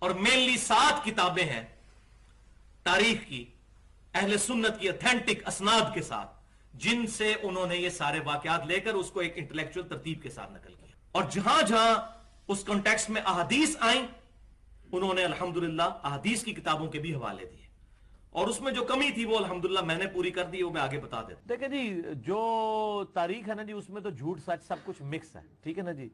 اور مینلی 7 کتابیں ہیں تاریخ کی اہل سنت کی اتھینٹک اسناد کے ساتھ، جن سے انہوں نے یہ سارے واقعات لے کر اس کو ایک انٹلیکچوئل ترتیب کے ساتھ نقل کیا، اور جہاں جہاں اس کانٹیکسٹ میں احادیث آئیں انہوں نے الحمدللہ احادیث کی کتابوں کے بھی حوالے دیے، اور اس میں جو کمی تھی وہ الحمدللہ میں نے پوری کر دی، وہ میں آگے بتا دیتا ہوں۔ دیکھیں جی، جو تاریخ ہے نا جی، اس میں تو جھوٹ سچ سب کچھ مکس ہے، ٹھیک ہے نا جی۔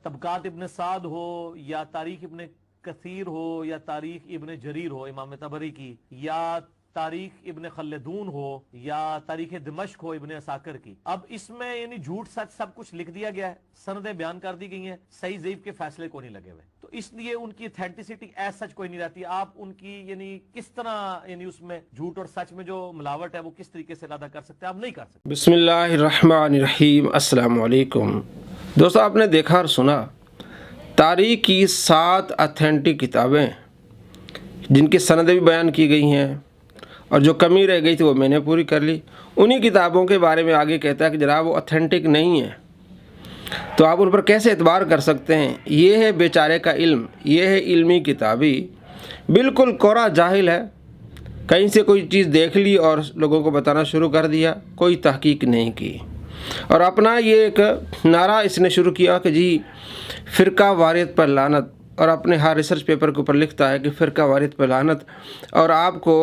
طبقات ابن سعد ہو یا تاریخ ابن کثیر ہو یا تاریخ ابن جریر ہو امام طبری کی، یا تاریخ ابن خلدون ہو یا تاریخ دمشق ہو ابن عساکر کی، اب اس میں یعنی جھوٹ سچ سب کچھ لکھ دیا گیا ہے، سندیں بیان کر دی گئی ہیں، صحیح ضعیف کے فیصلے کو نہیں لگے ہوئے، تو اس لیے ان کی اتھینٹسٹی ایز سچ کوئی نہیں رہتی۔ آپ ان کی یعنی کس طرح یعنی اس میں جھوٹ اور سچ میں جو ملاوٹ ہے وہ کس طریقے سے ادا کر سکتے ہیں؟ آپ نہیں کر سکتے۔ بسم اللہ الرحمن الرحیم۔ السلام علیکم دوستو، آپ نے دیکھا اور سنا تاریخ کی 7 اتھینٹک کتابیں جن کی سندیں بھی بیان کی گئی ہیں، اور جو کمی رہ گئی تھی وہ میں نے پوری کر لی۔ انہی کتابوں کے بارے میں آگے کہتا ہے کہ جناب وہ اتھینٹک نہیں ہیں، تو آپ ان پر کیسے اعتبار کر سکتے ہیں؟ یہ ہے بیچارے کا علم، یہ ہے علمی کتابی، بالکل کورا جاہل ہے، کہیں سے کوئی چیز دیکھ لی اور لوگوں کو بتانا شروع کر دیا، کوئی تحقیق نہیں کی، اور اپنا یہ ایک نعرہ اس نے شروع کیا کہ جی فرقہ واریت پر لعنت، اور اپنے ہر ریسرچ پیپر کے اوپر لکھتا ہے کہ فرقہ واریت پر لعنت، اور آپ کو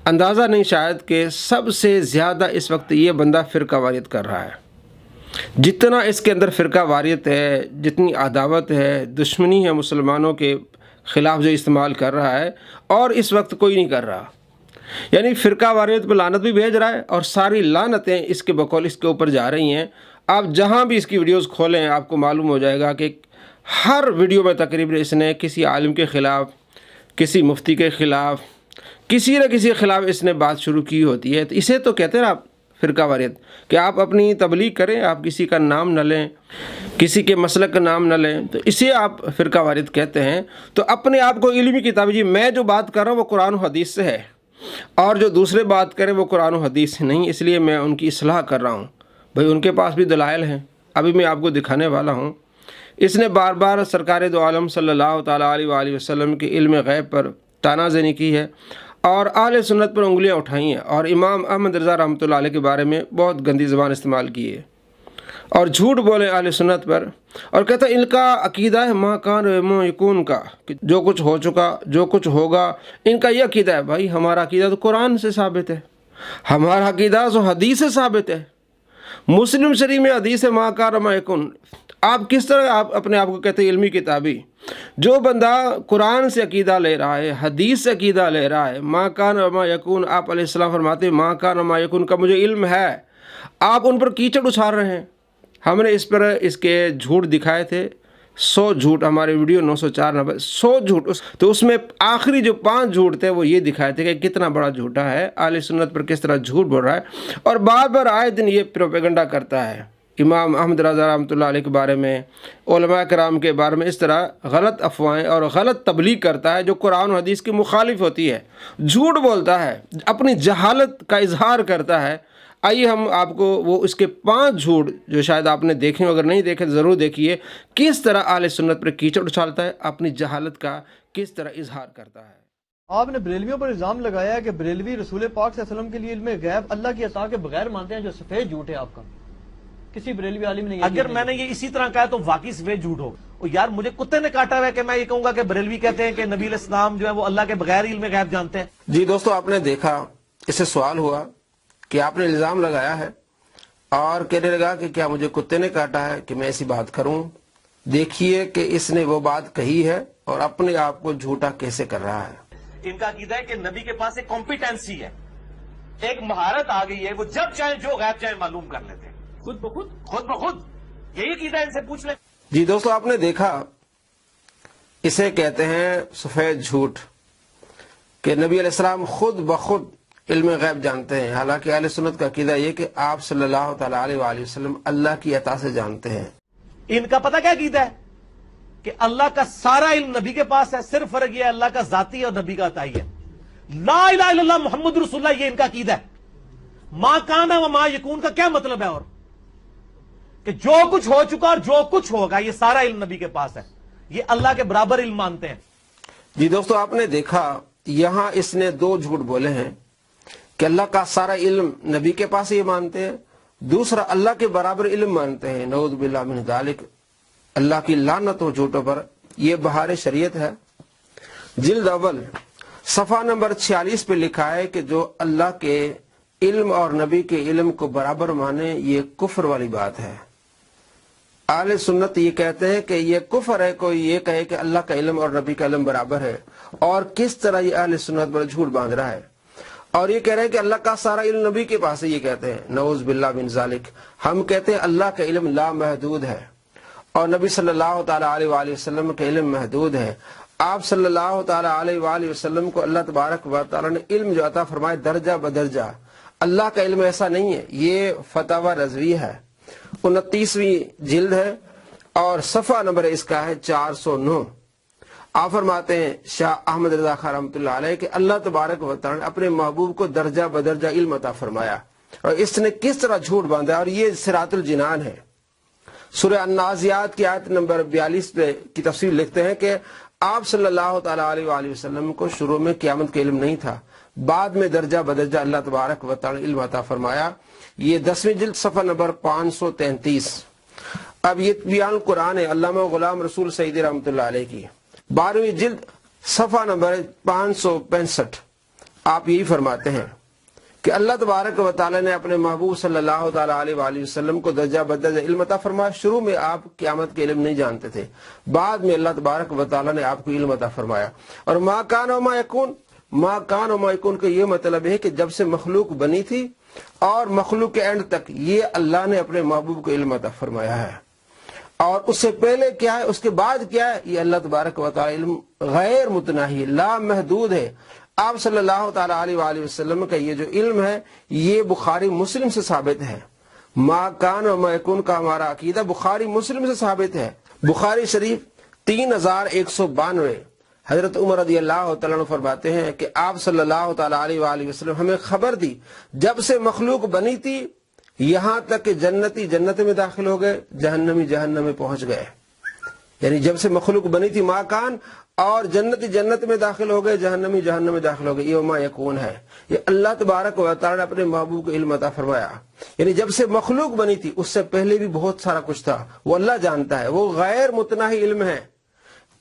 اندازہ نہیں شاید کہ سب سے زیادہ اس وقت یہ بندہ فرقہ واریت کر رہا ہے۔ جتنا اس کے اندر فرقہ واریت ہے، جتنی عداوت ہے، دشمنی ہے مسلمانوں کے خلاف جو استعمال کر رہا ہے، اور اس وقت کوئی نہیں کر رہا، یعنی فرقہ واریت پہ لعنت بھی بھیج رہا ہے، اور ساری لعنتیں اس کے بقول اس کے اوپر جا رہی ہیں۔ آپ جہاں بھی اس کی ویڈیوز کھولیں آپ کو معلوم ہو جائے گا کہ ہر ویڈیو میں تقریباً اس نے کسی عالم کے خلاف، کسی مفتی کے خلاف، کسی نہ کسی کے خلاف اس نے بات شروع کی ہوتی ہے۔ تو اسے تو کہتے ہیں آپ فرقہ واریت، کہ آپ اپنی تبلیغ کریں، آپ کسی کا نام نہ لیں، کسی کے مسلک کا نام نہ لیں، تو اسے آپ فرقہ واریت کہتے ہیں۔ تو اپنے آپ کو علمی کتاب، جی میں جو بات کر رہا ہوں وہ قرآن و حدیث سے ہے، اور جو دوسرے بات کریں وہ قرآن و حدیث سے نہیں، اس لیے میں ان کی اصلاح کر رہا ہوں۔ بھئی ان کے پاس بھی دلائل ہیں، ابھی میں آپ کو دکھانے والا ہوں۔ اس نے بار بار سرکار دو عالم صلی اللہ تعالیٰ علیہ وآلہ وسلم کے علم غیب پر تانا زنی کی ہے، اور اہل سنت پر انگلیاں اٹھائی ہیں، اور امام احمد رضا رحمۃ اللہ علیہ کے بارے میں بہت گندی زبان استعمال کی ہے، اور جھوٹ بولے اہل سنت پر، اور کہتا ہے ان کا عقیدہ ہے ما کان و ما یکون کا، کہ جو کچھ ہو چکا، جو کچھ ہوگا، ان کا یہ عقیدہ ہے۔ بھائی ہمارا عقیدہ تو قرآن سے ثابت ہے، ہمارا عقیدہ تو حدیث سے ثابت ہے، مسلم شریف میں حدیث ہے ما کان و ما یکون۔ آپ کس طرح آپ اپنے آپ کو کہتے ہیں علمی کتابی؟ جو بندہ قرآن سے عقیدہ لے رہا ہے، حدیث سے عقیدہ لے رہا ہے، ما کان و ما یکون، آپ علیہ السلام فرماتے ہیں ما کان و ما یکون کا مجھے علم ہے، آپ ان پر کیچڑ اچھال رہے ہیں۔ ہم نے اس پر اس کے جھوٹ دکھائے تھے، 100 جھوٹ، ہمارے ویڈیو 904 نمبر 100 جھوٹ، تو اس میں آخری جو 5 جھوٹ تھے وہ یہ دکھائے تھے کہ کتنا بڑا جھوٹا ہے، اہل سنت پر کس طرح جھوٹ بول رہا ہے، اور بار بار آئے دن یہ پروپیگنڈا کرتا ہے امام احمد رضا رحمۃ اللہ علیہ کے بارے میں، علماء کرام کے بارے میں، اس طرح غلط افواہیں اور غلط تبلیغ کرتا ہے جو قرآن و حدیث کی مخالف ہوتی ہے، جھوٹ بولتا ہے، اپنی جہالت کا اظہار کرتا ہے۔ آئیے ہم آپ کو وہ اس کے 5 جھوٹ جو شاید آپ نے دیکھیں، اگر نہیں دیکھے تو ضرور دیکھیے، کس طرح اہل سنت پر کیچڑ اچھالتا ہے، اپنی جہالت کا کس طرح اظہار کرتا ہے۔ آپ نے بریلویوں پر الزام لگایا ہے کہ بریلوی رسول پاک صلی اللہ علیہ وسلم کے لیے علم غیب اللہ کی عطا کے بغیر مانتے ہیں، جو سفید جھوٹ ہے آپ کا۔ کسی بریلوی عالم نے اگر میں نے یہ اسی طرح کہا تو واقعی سفید جھوٹ ہوگا۔ یار مجھے کتے نے کاٹا ہوا ہے کہ میں یہ کہوں گا کہ بریلوی کہتے ہیں کہ نبی علیہ السلام جو ہے وہ اللہ کے بغیر علم غیب جانتے ہیں۔ جی دوستو، آپ نے دیکھا، اس سے سوال ہوا کہ آپ نے الزام لگایا ہے اور کہنے لگا کہ کیا مجھے کتے نے کاٹا ہے کہ میں ایسی بات کروں؟ دیکھیے کہ اس نے وہ بات کہی ہے اور اپنے آپ کو جھوٹا کیسے کر رہا ہے۔ ان کا عقیدہ ہے کہ نبی کے پاس ایک کمپیٹنسی ہے، ایک مہارت آ گئی ہے، وہ جب چاہیں جو غیب چاہیں معلوم کر لیتے ہیں، خود بخود یہی عقیدہ ان سے پوچھ لیں۔ جی دوستو، آپ نے دیکھا، اسے کہتے ہیں سفید جھوٹ، کہ نبی علیہ السلام خود بخود علم غیب جانتے ہیں، حالانکہ اہل سنت کا عقیدہ یہ کہ آپ صلی اللہ تعالیٰ علیہ وآلہ وسلم اللہ کی عطا سے جانتے ہیں۔ ان کا پتہ کیا عقیدہ ہے؟ کہ اللہ کا سارا علم نبی کے پاس ہے، صرف فرق یہ ہے اللہ کا ذاتی اور نبی کا عطائی ہے۔ لا الہ الا اللہ محمد رسول اللہ، یہ ان کا عقیدہ ہے۔ ما کان و ما یکون کا کیا مطلب ہے؟ اور کہ جو کچھ ہو چکا اور جو کچھ ہوگا یہ سارا علم نبی کے پاس ہے، یہ اللہ کے برابر علم مانتے ہیں۔ جی دوستو، آپ نے دیکھا یہاں اس نے دو جھوٹ بولے ہیں کہ اللہ کا سارا علم نبی کے پاس یہ مانتے ہیں، دوسرا اللہ کے برابر علم مانتے ہیں۔ نعوذ باللہ من ذالک، اللہ کی لعنت ہو جھوٹوں پر۔ یہ بہار شریعت ہے، جلد اول صفحہ نمبر 46 پہ لکھا ہے کہ جو اللہ کے علم اور نبی کے علم کو برابر مانے یہ کفر والی بات ہے۔ اہل سنت یہ کہتے ہیں کہ یہ کفر ہے کوئی یہ کہے کہ اللہ کا علم اور نبی کا علم برابر ہے، اور کس طرح یہ اہل سنت پر جھوٹ باندھ رہا ہے، اور یہ کہہ رہے ہیں کہ اللہ کا سارا علم نبی کے پاس ہے۔ یہ کہتے ہیں نعوذ باللہ من ذالک۔ ہم کہتے ہیں اللہ کا علم لا محدود ہے اور نبی صلی اللہ تعالی علیہ وآلہ وسلم کا علم محدود ہے۔ آپ صلی اللہ تعالی علیہ وآلہ وسلم کو اللہ تبارک و تعالی نے علم جو عطا فرمائے درجہ بدرجہ، اللہ کا علم ایسا نہیں ہے۔ یہ فتاوی رضوی ہے، 29ویں جلد ہے اور صفحہ نمبر اس کا ہے 409۔ آپ فرماتے ہیں شاہ احمد رضا خان رحمۃ اللہ علیہ کہ اللہ تبارک و تعالی نے اپنے محبوب کو درجہ بدرجہ علم عطا فرمایا، اور اس نے کس طرح جھوٹ باندھا، اور یہ صراط الجنان ہے۔ سورہ النازعات کی آیت نمبر 42 پہ کی تفسیر لکھتے ہیں کہ آپ صلی اللہ تعالی علیہ وآلہ وسلم کو شروع میں قیامت کا علم نہیں تھا، بعد میں درجہ بدرجہ اللہ تبارک و تعالی علم عطا فرمایا۔ یہ 10ویں جلد صفحہ نمبر 533۔ اب یہ بیان القرآن ہے علامہ غلام رسول سعیدی رحمۃ اللہ علیہ کی 12ویں جلد صفحہ نمبر 565۔ آپ یہی فرماتے ہیں کہ اللہ تبارک و تعالی نے اپنے محبوب صلی اللہ تعالی علیہ وآلہ وسلم کو درجہ بدرجہ علم عطا فرمایا۔ شروع میں آپ قیامت کے علم نہیں جانتے تھے، بعد میں اللہ تبارک و تعالی نے آپ کو علم عطا فرمایا۔ اور ما کان و ما یکون، ما کان و ما یکون کا یہ مطلب ہے کہ جب سے مخلوق بنی تھی اور مخلوق کے اینڈ تک یہ اللہ نے اپنے محبوب کو علم عطا فرمایا ہے، اور اس سے پہلے کیا ہے اس کے بعد کیا ہے، یہ اللہ تبارک و تعالی علم غیر متناہی لا محدود ہے۔ آپ صلی اللہ تعالی علیہ وآلہ وسلم کا یہ جو علم ہے یہ بخاری مسلم سے ثابت ہے۔ ما کان و ما یکون کا ہمارا عقیدہ بخاری مسلم سے ثابت ہے۔ بخاری شریف 3192، حضرت عمر رضی اللہ تعالیٰ عنہ فرماتے ہیں کہ آپ صلی اللہ تعالی علیہ وآلہ وسلم ہمیں خبر دی جب سے مخلوق بنی تھی یہاں تک کہ جنتی جنت میں داخل ہو گئے، جہنمی جہنم میں پہنچ گئے۔ یعنی جب سے مخلوق بنی تھی ما کان، اور جنتی جنت میں داخل ہو گئے، جہنمی جہنم میں داخل ہو گئے۔ یہ ما یکون ہے، یہ اللہ تبارک و تعالی نے اپنے محبوب کو علم عطا فرمایا۔ یعنی جب سے مخلوق بنی تھی اس سے پہلے بھی بہت سارا کچھ تھا، وہ اللہ جانتا ہے، وہ غیر متناہی علم ہے۔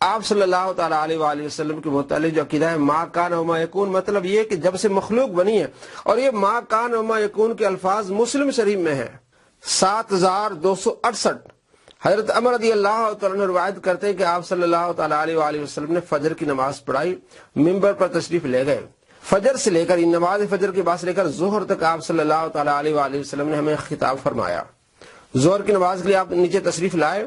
آپ صلی اللہ تعالی علیہ وآلہ وسلم کے متعلق جو عقیدہ ہے ما کان و ما یکون، مطلب یہ کہ جب سے مخلوق بنی ہے، اور یہ ما کان و ما یکون کے الفاظ مسلم شریف میں ہیں 7268۔ حضرت عمر رضی اللہ تعالیٰ نے روایت کرتے ہیں کہ آپ صلی اللہ تعالی علیہ وآلہ وسلم نے فجر کی نماز پڑھائی، ممبر پر تشریف لے گئے۔ فجر سے لے کر نماز فجر کے بعد سے لے کر ظہر تک آپ صلی اللہ تعالی علیہ وآلہ وسلم نے ہمیں خطاب فرمایا۔ ظہر کی نماز کے لیے آپ نیچے تشریف لائے،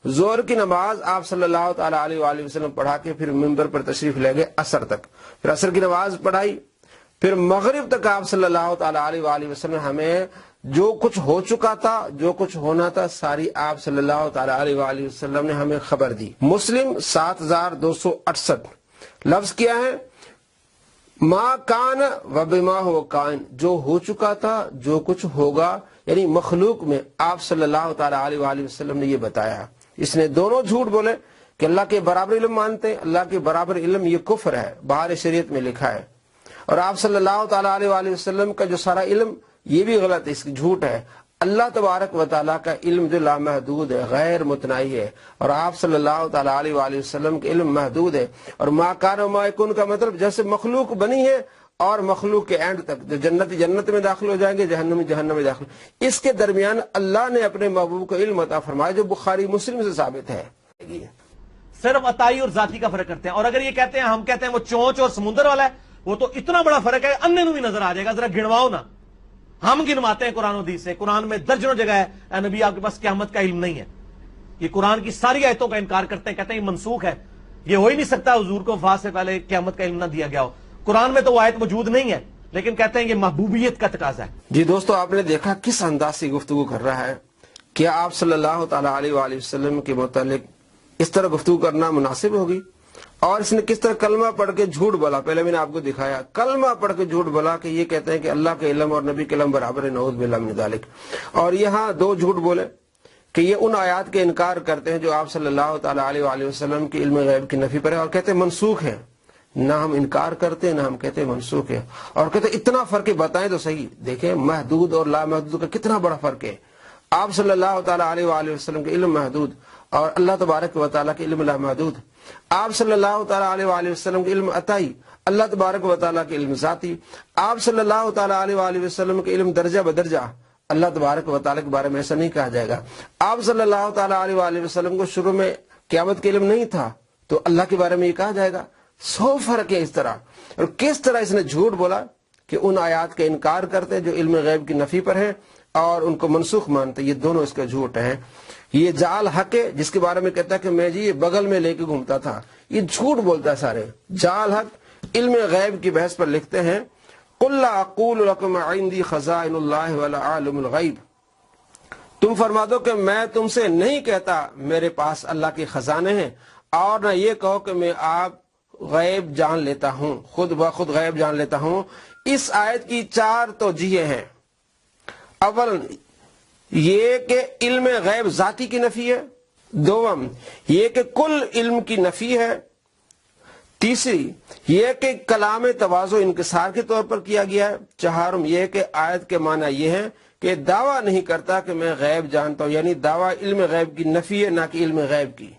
ظہر کی نماز آپ صلی اللہ تعالی علیہ وآلہ وسلم پڑھا کے پھر ممبر پر تشریف لے گئے عصر تک، پھر عصر کی نماز پڑھائی، پھر مغرب تک آپ صلی اللہ تعالی علیہ وآلہ وسلم ہمیں جو کچھ ہو چکا تھا، جو کچھ ہونا تھا، ساری آپ صلی اللہ تعالی علیہ وآلہ وسلم نے ہمیں خبر دی۔ مسلم 7268۔ لفظ کیا ہے؟ ما کان و بما ہو کائن، جو ہو چکا تھا، جو کچھ ہوگا، یعنی مخلوق میں آپ صلی اللہ تعالی علیہ وآلہ وسلم نے یہ بتایا۔ اس نے دونوں جھوٹ بولے کہ اللہ کے برابر علم مانتے ہیں، اللہ کے برابر علم یہ کفر ہے، بہار شریعت میں لکھا ہے، اور آپ صلی اللہ تعالی علیہ وآلہ وسلم کا جو سارا علم یہ بھی غلط ہے، اس کی جھوٹ ہے۔ اللہ تبارک و تعالیٰ کا علم جو لامحدود ہے، غیر متناہی ہے، اور آپ صلی اللہ تعالی علیہ وآلہ وسلم کا علم محدود ہے۔ اور ما کان و ما یکون کا مطلب جیسے مخلوق بنی ہے اور مخلوق کے اینڈ تک، جو جنتی جنت میں داخل ہو جائیں گے، جہنمی جہنم میں داخل، اس کے درمیان اللہ نے اپنے محبوب کو علم عطا فرمایا جو بخاری مسلم سے ثابت ہے۔ صرف عطائی اور ذاتی کا فرق کرتے ہیں، اور اگر یہ کہتے ہیں، ہم کہتے ہیں وہ چونچ اور سمندر والا ہے، وہ تو اتنا بڑا فرق ہے انے نو بھی نظر آ جائے گا، ذرا گنواؤ نا۔ ہم گنواتے ہیں قرآن و حدیث سے، قرآن میں درجنوں جگہ ہے اے نبی آپ کے پاس قیامت کا علم نہیں ہے۔ یہ قرآن کی ساری آیتوں کا انکار کرتے ہیں، کہتے ہیں یہ منسوخ ہے، یہ ہو ہی نہیں سکتا حضور کو وفات سے پہلے قیامت کا علم نہ دیا گیا ہو۔ قرآن میں تو وہ آیت موجود نہیں ہے، لیکن کہتے ہیں یہ محبوبیت کا تقاضا ہے۔ جی دوستو، آپ نے دیکھا کس انداز سے گفتگو کر رہا ہے۔ کیا آپ صلی اللہ تعالی علیہ وآلہ وسلم کے متعلق اس طرح گفتگو کرنا مناسب ہوگی؟ اور اس نے کس طرح کلمہ پڑھ کے جھوٹ بولا، پہلے میں نے آپ کو دکھایا، کلمہ پڑھ کے جھوٹ بولا کہ یہ کہتے ہیں کہ اللہ کے علم اور نبی کے علم برابر ہے، نعوذ باللہ من ذالک۔ اور یہاں دو جھوٹ بولے کہ یہ ان آیات کے انکار کرتے ہیں جو آپ صلی اللہ تعالی علیہ وآلہ وسلم کے علم غیب کی نفی پر ہے، اور کہتے ہیں منسوخ ہے۔ نہ ہم انکار کرتے نہ ہم کہتے منسوخ ہے، اور کہتے اتنا فرق ہے بتائیں تو صحیح۔ دیکھیں محدود اور لامحدود کا کتنا بڑا فرق ہے۔ آپ صلی اللہ تعالیٰ علیہ وآلہ وسلم کے علم محدود اور اللہ تبارک و تعالیٰ کے علم لامحدود۔ آپ صلی اللہ تعالیٰ علیہ وآلہ وسلم کے علم عطائی، اللہ تبارک و تعالیٰ کے علم ذاتی۔ آپ صلی اللہ تعالیٰ علیہ وآلہ وسلم کے علم درجہ بدرجہ، اللہ تبارک و تعالیٰ کے بارے میں ایسا نہیں کہا جائے گا۔ آپ صلی اللہ تعالیٰ علیہ وآلہ وسلم کو شروع میں قیامت کے علم نہیں تھا تو اللہ کے بارے میں یہ کہا جائے گا؟ 100 فرق ہے اس طرح۔ اور کس طرح اس نے جھوٹ بولا کہ ان آیات کا انکار کرتے جو علم غیب کی نفی پر ہے اور ان کو منسوخ مانتے، یہ دونوں اس کا جھوٹ ہے۔ یہ جعل حق ہے جس کے بارے میں کہتا ہے کہ میں جی یہ بغل میں لے کے گھومتا تھا، یہ جھوٹ بولتا ہے سارے۔ جعل حق علم غیب کی بحث پر لکھتے ہیں قُلْ لَا أَقُولُ لَكُمْ عِنْدِي خَزَائِنُ اللَّهِ وَلَا عَالِمُ الْغَيْبِ، تم فرما دو کہ میں تم سے نہیں کہتا میرے پاس اللہ کے خزانے ہیں، اور نہ یہ کہو کہ میں آپ غیب جان لیتا ہوں، خود بخود غیب جان لیتا ہوں۔ اس آیت کی 4 توجیہیں ہیں۔ اول یہ کہ علم غیب ذاتی کی نفی ہے، دوم یہ کہ کل علم کی نفی ہے، تیسری یہ کہ کلام تواضع انکسار کے طور پر کیا گیا ہے، چہارم یہ کہ آیت کے معنی یہ ہے کہ دعویٰ نہیں کرتا کہ میں غیب جانتا ہوں، یعنی دعویٰ علم غیب کی نفی ہے نہ کہ علم غیب کی۔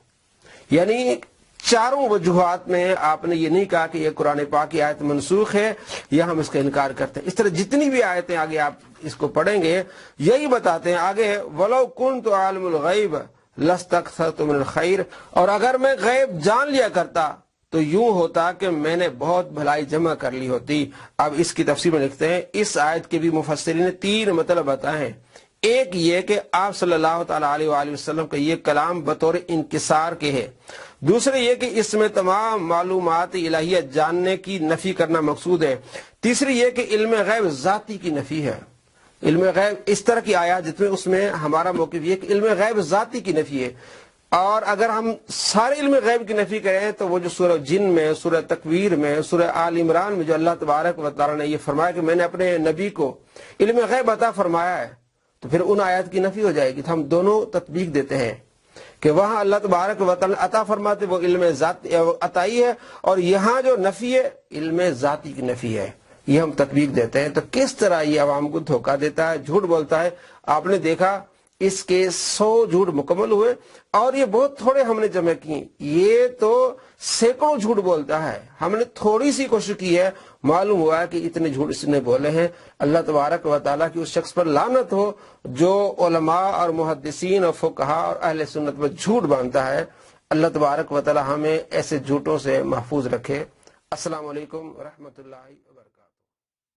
یعنی چاروں وجوہات میں آپ نے یہ نہیں کہا کہ یہ قرآن پاک کی آیت منسوخ ہے یا ہم اس کا انکار کرتے ہیں۔ اس طرح جتنی بھی آیتیں آگے آپ اس کو پڑھیں گے یہی بتاتے ہیں آگے وَلَوْ كُنْتُ عَالِمُ الْغَيْبِ لَاسْتَكْثَرْتُ مِنَ الْخَيْرِ، اور اگر میں غیب جان لیا کرتا تو یوں ہوتا کہ میں نے بہت بھلائی جمع کر لی ہوتی۔ اب اس کی تفسیر میں لکھتے ہیں اس آیت کے بھی مفسرین نے 3 مطلب بتائے ہیں۔ ایک یہ کہ آپ صلی اللہ تعالیٰ علیہ وآلہ وسلم کا یہ کلام بطور انکسار کے ہے، دوسرے یہ کہ اس میں تمام معلومات الہیہ جاننے کی نفی کرنا مقصود ہے، تیسری یہ کہ علم غیب ذاتی کی نفی ہے۔ علم غیب اس طرح کی آیات جس میں اس میں ہمارا موقف یہ کہ علم غیب ذاتی کی نفی ہے، اور اگر ہم سارے علم غیب کی نفی کریں تو وہ جو سورہ جن میں، سورہ تکویر میں، سورہ آل عمران میں جو اللہ تبارک و تعالیٰ نے یہ فرمایا کہ میں نے اپنے نبی کو علم غیب عطا فرمایا ہے، تو پھر ان آیات کی نفی ہو جائے گی۔ تو ہم دونوں تطبیق دیتے ہیں کہ وہاں اللہ تبارک و تعالیٰ عطا فرماتے وہ علم ذاتی عطائی ہے، اور یہاں جو نفی ہے علم ذاتی کی نفی ہے، یہ ہم تطبیق دیتے ہیں۔ تو کس طرح یہ عوام کو دھوکہ دیتا ہے، جھوٹ بولتا ہے۔ آپ نے دیکھا اس کے 100 جھوٹ مکمل ہوئے، اور یہ بہت تھوڑے ہم نے جمع کی، یہ تو سینکڑوں جھوٹ بولتا ہے۔ ہم نے تھوڑی سی کوشش کی ہے، معلوم ہوا ہے کہ اتنے جھوٹ اس نے بولے ہیں۔ اللہ تبارک و تعالیٰ کی اس شخص پر لعنت ہو جو علماء اور محدثین اور فقہاء اور اہل سنت پر جھوٹ باندھتا ہے۔ اللہ تبارک و تعالیٰ ہمیں ایسے جھوٹوں سے محفوظ رکھے۔ السلام علیکم ورحمۃ اللہ وبرکاتہ۔